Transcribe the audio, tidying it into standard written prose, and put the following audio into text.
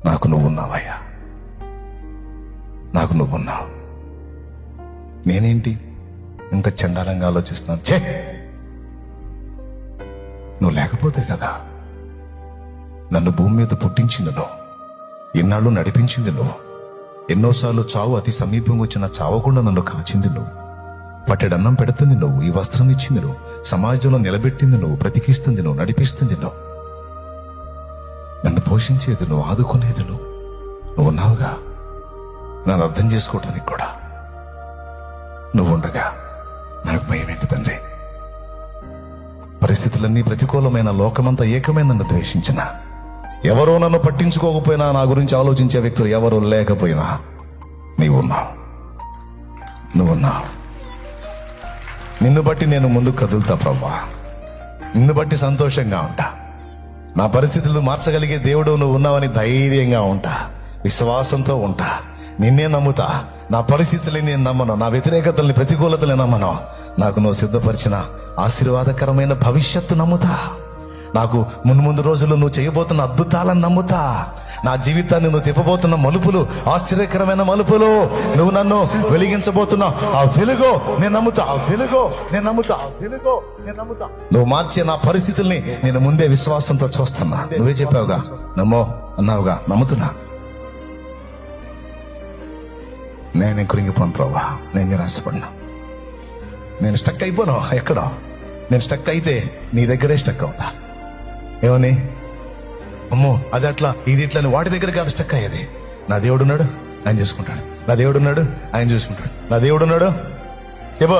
నాకు నువ్వున్నావయ్యా, నాకు నువ్వున్నావు. నేనేంటి ఇంత చండాలంగా ఆలోచిస్తున్నాను? ఛే, నువ్వు లేకపోతే కదా నన్ను భూమి మీద పుట్టించింది నువ్వు, ఎన్నాళ్ళు నడిపించింది నువ్వు, ఎన్నోసార్లు చావు అతి సమీపంగా వచ్చిన చావకుండా నన్ను కాచింది నువ్వు, పట్టెడన్నం పెడుతుంది నువ్వు, ఈ వస్త్రం ఇచ్చింది నువ్వు, సమాజంలో నిలబెట్టింది నువ్వు, బ్రతికిస్తుంది నువ్వు, నడిపిస్తుంది నువ్వు, నన్ను పోషించేది నువ్వు, ఆదుకునేది నువ్వు ఉన్నావుగా. నన్ను అర్థం చేసుకోవటానికి కూడా నువ్వు ఉండగా నాకు భయం ఏంటి తండ్రి? పరిస్థితులన్నీ ప్రతికూలమైన, లోకమంతా ఏకమైన నన్ను ద్వేషించిన, ఎవరో నన్ను పట్టించుకోకపోయినా, నా గురించి ఆలోచించే వ్యక్తులు ఎవరో లేకపోయినా నువ్వున్నావు. నిన్ను బట్టి నేను ముందుకు కదులుతా ప్రభా, నిన్ను బట్టి సంతోషంగా ఉంటా. నా పరిస్థితులు మార్చగలిగే దేవుడు నువ్వు ఉన్నావని ధైర్యంగా ఉంటా, విశ్వాసంతో ఉంటా. నిన్నే నమ్ముతా. నా పరిస్థితుల్ని నేను నమ్మను, నా వ్యతిరేకతల్ని, ప్రతికూలతల్ని నమ్మను. నాకు నువ్వు సిద్ధపరిచిన ఆశీర్వాదకరమైన భవిష్యత్తు నమ్ముతా. నాకు మున్ముందు రోజుల్లో నువ్వు చేయబోతున్న అద్భుతాలను నమ్ముతా. నా జీవితాన్ని నువ్వు తిప్పబోతున్న మలుపులు ఆశ్చర్యకరమైన మలుపులు, నువ్వు నన్ను వెలిగించబోతున్నా ఆ వెలుగో నేను నమ్ముతా, ఆ వెలుగో నేను నమ్ముతా, ఆ వెలుగో నేను నమ్ముతా. నువ్వు మార్చే నా పరిస్థితుల్ని నేను ముందే విశ్వాసంతో చూస్తున్నా. నువ్వే చెప్పావుగా, నమ్మో అన్నావుగా, నమ్ముతున్నా. నేను కృంగిపోను ప్రభా, నేను నిరాశపడినా, నేను స్టక్ అయిపోను ఎక్కడో. నేను స్టక్ అయితే నీ దగ్గరే స్టక్ అవుతా. ఏమని? అమ్మో అది అట్లా, ఇది ఇట్లా, వాటి దగ్గర కాదు స్టక్ అయ్యేది. నా దేవుడున్నాడు, ఆయన చూసుకుంటాడు. నా దేవుడున్నాడు, ఆయన చూసుకుంటాడు. నా దేవుడున్నాడు చెప్పు.